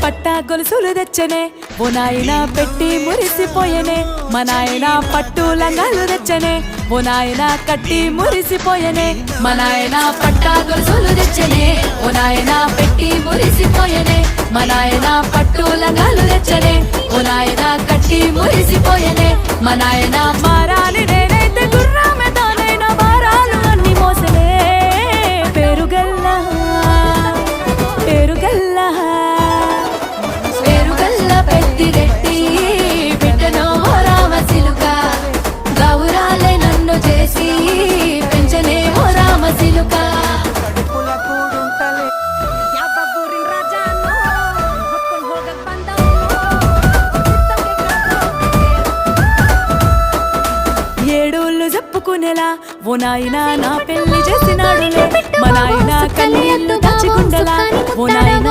పట్టా గొలుసులు తెచ్చనే ఓ నాయన పెట్టి మురిసిపోయనే మా నాయన పట్టు లంగాలు తెచ్చనే ఓ నాయన కట్టి మురిసిపోయనే మా నాయన పట్టా గొలుసులు తెచ్చనే ఓ నాయన పెట్టి మురిసిపోయనే మా నాయన పట్టు లంగాలు తెచ్చనే ఓ నాయన కట్టి మురిసిపోయనే మా నాయన మారాలి నేనైతే గుర్రామె తానైనా భారాలు అన్ని మోసలే పేరుగల్లా పేరుగల్లా పేరుగల్లా పెద్దిరెట్టి బిడ్డనో రామసిలుక గౌరాలే నన్ను చేసి పెంచనే ఓ రామసిలుక చెప్పుకునేలా ఓ నాయన నా పెళ్లి చేసినాడులే మా నాయన కన్నీళ్లు దాచుకుండలా ఓ నాయన